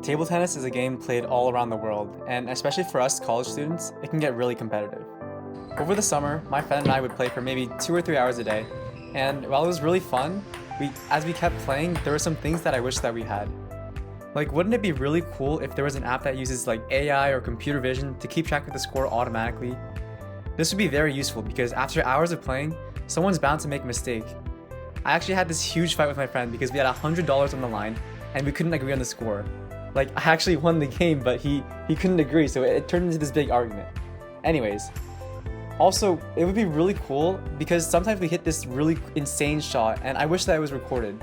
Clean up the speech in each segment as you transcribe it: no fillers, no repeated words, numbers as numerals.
Table tennis is a game played all around the world, and especially for us college students, it can get really competitive. Over the summer, my friend and I would play for maybe 2 or 3 hours a day, and while it was really fun, as we kept playing, there were some things that I wish that we had. Like, wouldn't it be really cool if there was an app that uses like AI or computer vision to keep track of the score automatically? This would be very useful because after hours of playing, someone's bound to make a mistake. I actually had this huge fight with my friend because we had $100 on the line and we couldn't agree on the score. Like, I actually won the game, but he couldn't agree, so it turned into this big argument. Anyways, also, it would be really cool because sometimes we hit this really insane shot and I wish that it was recorded.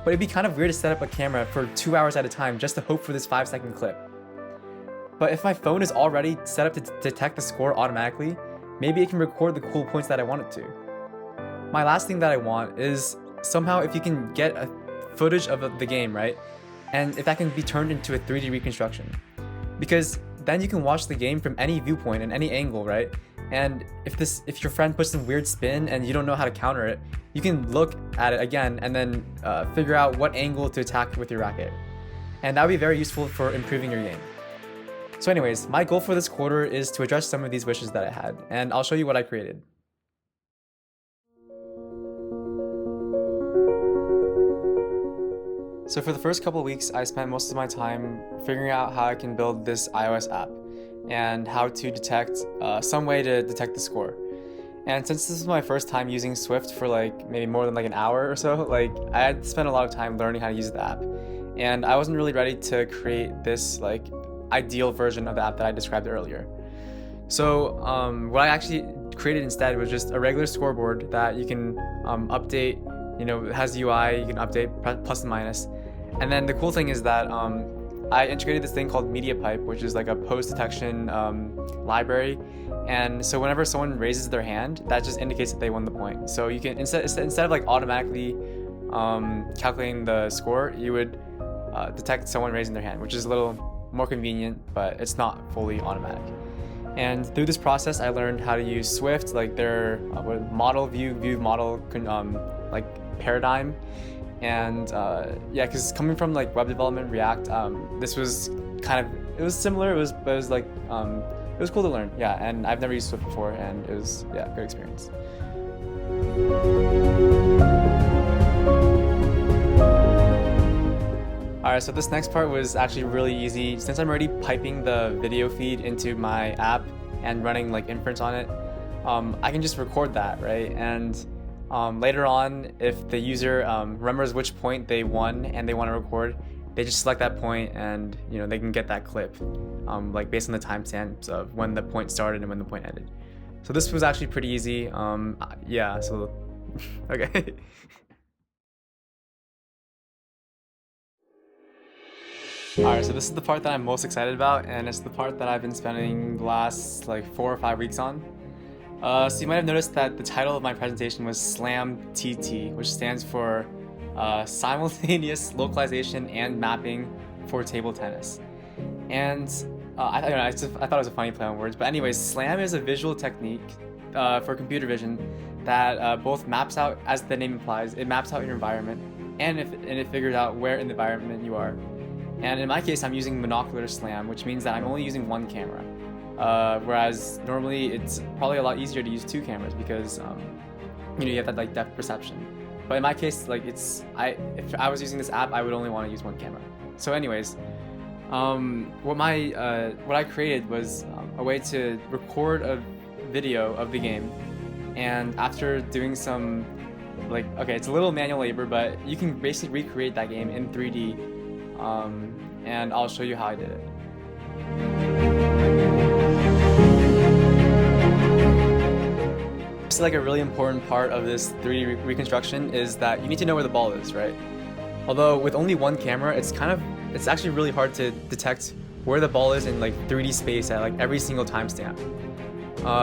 But it'd be kind of weird to set up a camera for 2 hours at a time just to hope for this 5-second clip. But if my phone is already set up to detect the score automatically, maybe it can record the cool points that I want it to. My last thing that I want is somehow if you can get a footage of the game, right? And if that can be turned into a 3D reconstruction. Because then you can watch the game from any viewpoint and any angle, right? And if your friend puts some weird spin and you don't know how to counter it, you can look at it again and then figure out what angle to attack with your racket. And that would be very useful for improving your game. So anyways, my goal for this quarter is to address some of these wishes that I had, and I'll show you what I created. So for the first couple of weeks, I spent most of my time figuring out how I can build this iOS app and how to detect some way to detect the score. And since this is my first time using Swift for like maybe more than like an hour or so, like I had spent a lot of time learning how to use the app. And I wasn't really ready to create this like ideal version of the app that I described earlier. So what I actually created instead was just a regular scoreboard that you can update. You know, it has UI, you can update plus and minus. And then the cool thing is that I integrated this thing called MediaPipe, which is like a post detection library. And so whenever someone raises their hand, that just indicates that they won the point. So you can, instead of like automatically calculating the score, you would detect someone raising their hand, which is a little more convenient, but it's not fully automatic. And through this process, I learned how to use Swift, like their model view model like paradigm. And yeah, because coming from like web development, React, this was kind of, it was similar, it was cool to learn. Yeah, and I've never used Swift before, and it was, yeah, good experience. Alright, so this next part was actually really easy. Since I'm already piping the video feed into my app and running like inference on it, I can just record that, right? And later on, if the user remembers which point they won and they want to record, they just select that point and they can get that clip, like based on the timestamps of when the point started and when the point ended. So this was actually pretty easy. Yeah, so okay. Alright, so this is the part that I'm most excited about, and it's the part that I've been spending the last like 4 or 5 weeks on. So you might have noticed that the title of my presentation was SLAM TT, which stands for Simultaneous Localization and Mapping for Table Tennis. And I thought it was a funny play on words, but anyways, SLAM is a visual technique for computer vision that both maps out, as the name implies, it maps out your environment, and it figures out where in the environment you are. And in my case, I'm using monocular SLAM, which means that I'm only using one camera. Whereas normally it's probably a lot easier to use 2 cameras because you have that like depth perception. But in my case, like if I was using this app, I would only want to use 1 camera. So anyways, what I created was a way to record a video of the game, and after doing some it's a little manual labor, but you can basically recreate that game in 3D. And I'll show you how I did it. Like a really important part of this 3D reconstruction is that you need to know where the ball is, right? Although with only 1 camera, it's actually really hard to detect where the ball is in like 3D space at like every single timestamp.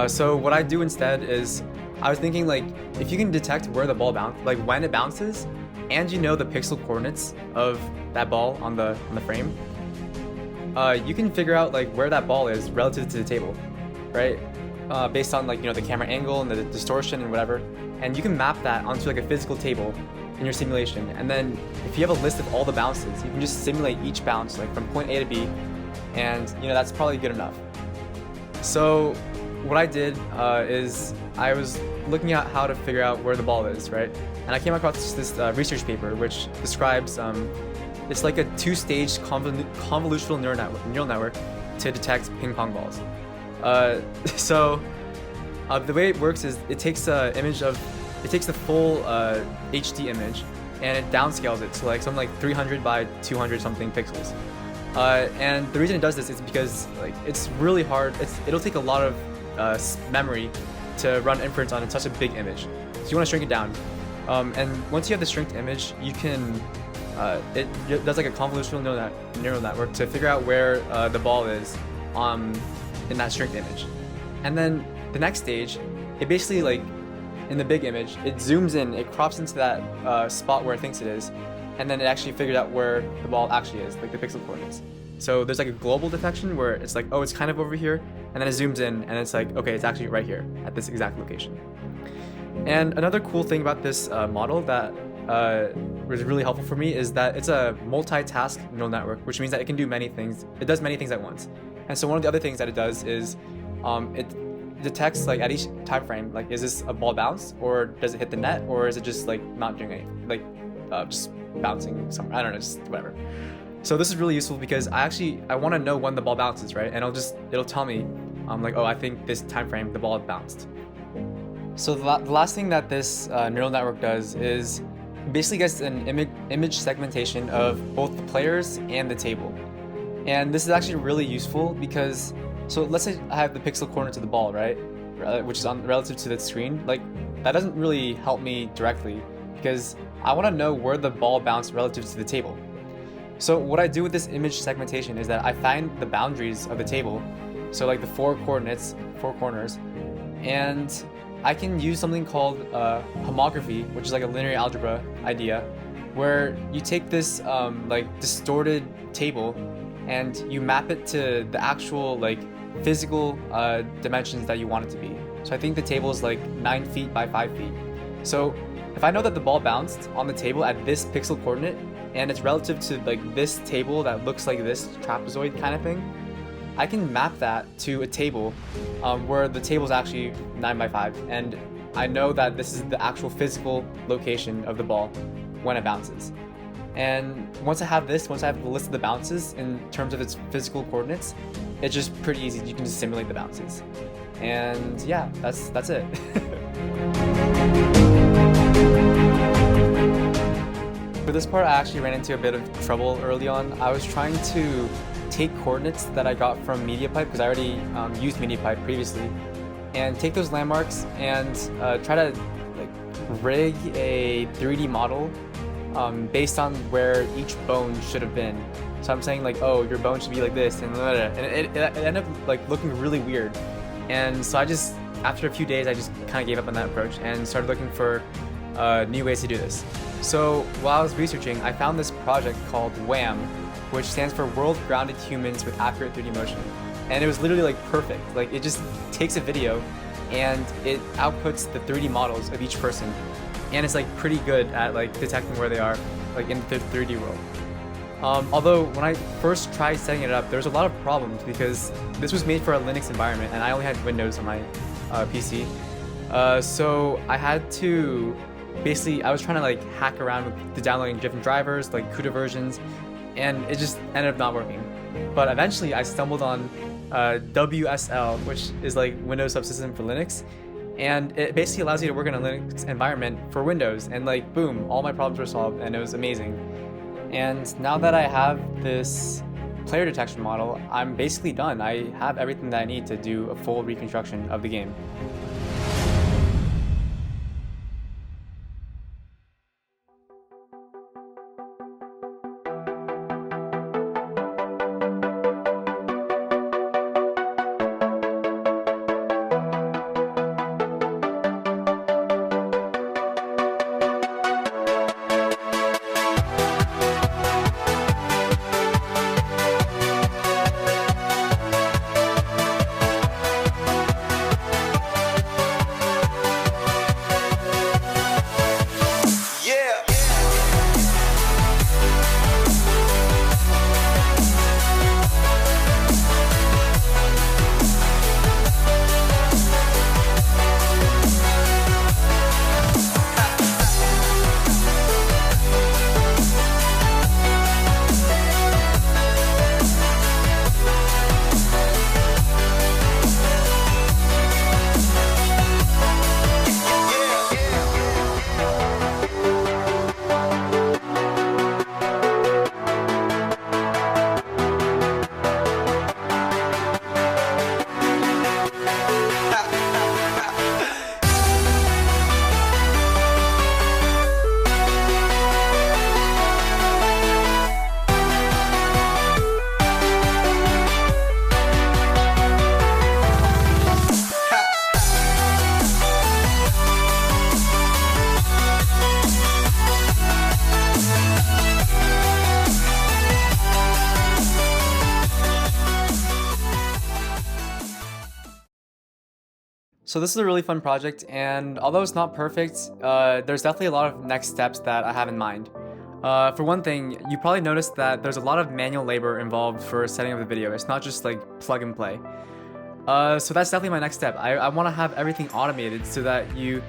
So what I do instead is, I was thinking like if you can detect where the ball bounces, like when it bounces, and the pixel coordinates of that ball on the frame, you can figure out like where that ball is relative to the table, right? Based on like the camera angle and the distortion and whatever, and you can map that onto like a physical table in your simulation. And then if you have a list of all the bounces, you can just simulate each bounce like from point A to B, and that's probably good enough. So what I did is I was looking at how to figure out where the ball is, right? And I came across this research paper which describes it's like a two-stage convolutional neural network to detect ping pong balls. So the way it works is it takes the full HD image and it downscales it to like something like 300 by 200 something pixels. And the reason it does this is because like it's really hard. It'll take a lot of memory to run inference on such a big image. So you want to shrink it down. And once you have the shrinked image, you can it does like a convolutional neural network to figure out where the ball is in that shrinked image. And then the next stage, it basically like in the big image, it zooms in, it crops into that spot where it thinks it is, and then it actually figured out where the ball actually is, like the pixel coordinates. So there's like a global detection where it's like, oh, it's kind of over here, and then it zooms in and it's like, okay, it's actually right here at this exact location. And another cool thing about this model that was really helpful for me is that it's a multitask neural network, which means that it can do many things. It does many things at once. And so one of the other things that it does is it detects like at each time frame, like is this a ball bounce, or does it hit the net, or is it just like not doing anything, like just bouncing somewhere, I don't know, just whatever. So this is really useful because I want to know when the ball bounces, right? And it'll tell me like, oh, I think this time frame the ball bounced. So the last thing that this neural network does is basically gets an image segmentation of both the players and the table. And this is actually really useful because, so let's say I have the pixel coordinates of the ball, right? Which is relative to the screen. Like that doesn't really help me directly because I want to know where the ball bounced relative to the table. So what I do with this image segmentation is that I find the boundaries of the table, so like the four corners, and I can use something called homography, which is like a linear algebra idea, where you take this like distorted table and you map it to the actual like physical dimensions that you want it to be. So I think the table is like 9 feet by 5 feet. So if I know that the ball bounced on the table at this pixel coordinate and it's relative to like this table that looks like this trapezoid kind of thing, I can map that to a table where the table is actually 9 by 5, and I know that this is the actual physical location of the ball when it bounces. And once I have the list of the bounces in terms of its physical coordinates, it's just pretty easy. You can just simulate the bounces. And yeah, that's it. For this part, I actually ran into a bit of trouble early on. I was trying to take coordinates that I got from MediaPipe, because I already used MediaPipe previously, and take those landmarks and try to like rig a 3D model based on where each bone should have been. So I'm saying like, oh, your bone should be like this, and blah, blah, blah. And it ended up like looking really weird. And so after a few days, I just kind of gave up on that approach and started looking for new ways to do this. So while I was researching, I found this project called WHAM, which stands for World Grounded Humans with Accurate 3D Motion. And it was literally like perfect. Like it just takes a video and it outputs the 3D models of each person. And it's like pretty good at like detecting where they are like in the 3D world. Although when I first tried setting it up, there was a lot of problems because this was made for a Linux environment and I only had Windows on my PC. So I had to I was trying to like hack around with downloading different drivers, like CUDA versions, and it just ended up not working. But eventually I stumbled on WSL, which is like Windows Subsystem for Linux, and it basically allows you to work in a Linux environment for Windows, and like boom, all my problems were solved, and it was amazing. And now that I have this player detection model, I'm basically done. I have everything that I need to do a full reconstruction of the game. So this is a really fun project, and although it's not perfect, there's definitely a lot of next steps that I have in mind. For one thing, you probably noticed that there's a lot of manual labor involved for setting up the video. It's not just like plug and play. So that's definitely my next step. I want to have everything automated so that you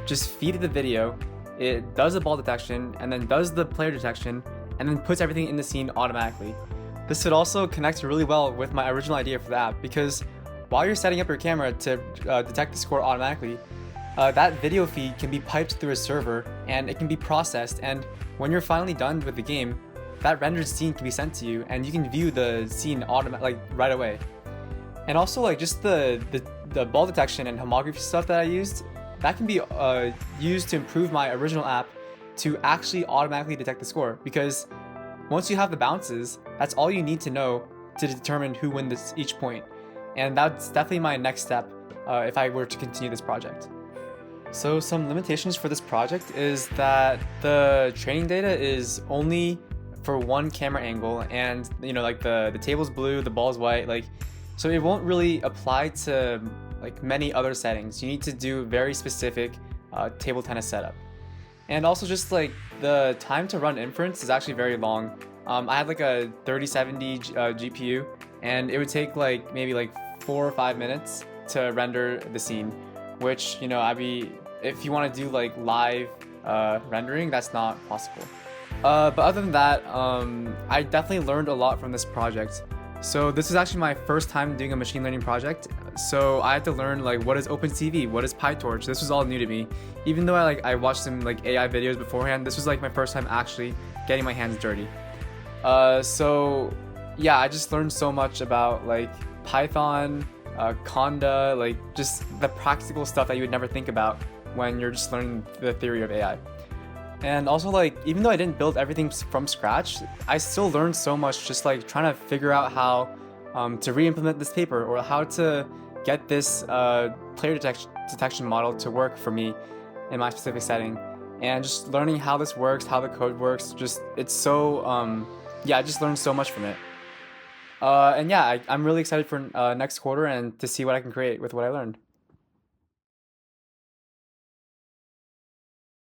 just feed it the video, it does the ball detection, and then does the player detection, and then puts everything in the scene automatically. This would also connect really well with my original idea for the app, because while you're setting up your camera to detect the score automatically, that video feed can be piped through a server and it can be processed, and when you're finally done with the game, that rendered scene can be sent to you and you can view the scene right away. And also like just the ball detection and homography stuff that I used, that can be used to improve my original app to actually automatically detect the score, because once you have the bounces, that's all you need to know to determine who wins each point. And that's definitely my next step if I were to continue this project. So some limitations for this project is that the training data is only for one camera angle, and like the table's blue, the ball's white, so it won't really apply to like many other settings. You need to do very specific table tennis setup. And also just like the time to run inference is actually very long. I had like a 3070 GPU, and it would take maybe 4 or 5 minutes to render the scene, which if you want to do live rendering, that's not possible. But other than that, I definitely learned a lot from this project. So this is actually my first time doing a machine learning project. So I had to learn what is OpenCV, what is PyTorch. This was all new to me. Even though I watched some AI videos beforehand, this was my first time actually getting my hands dirty. So yeah, I just learned so much about Python, Conda, just the practical stuff that you would never think about when you're just learning the theory of AI. And also even though I didn't build everything from scratch, I still learned so much just trying to figure out how to re-implement this paper, or how to get this player detection model to work for me in my specific setting. And just learning how this works, how the code works, it's so, yeah, I just learned so much from it. And yeah, I'm really excited for next quarter and to see what I can create with what I learned.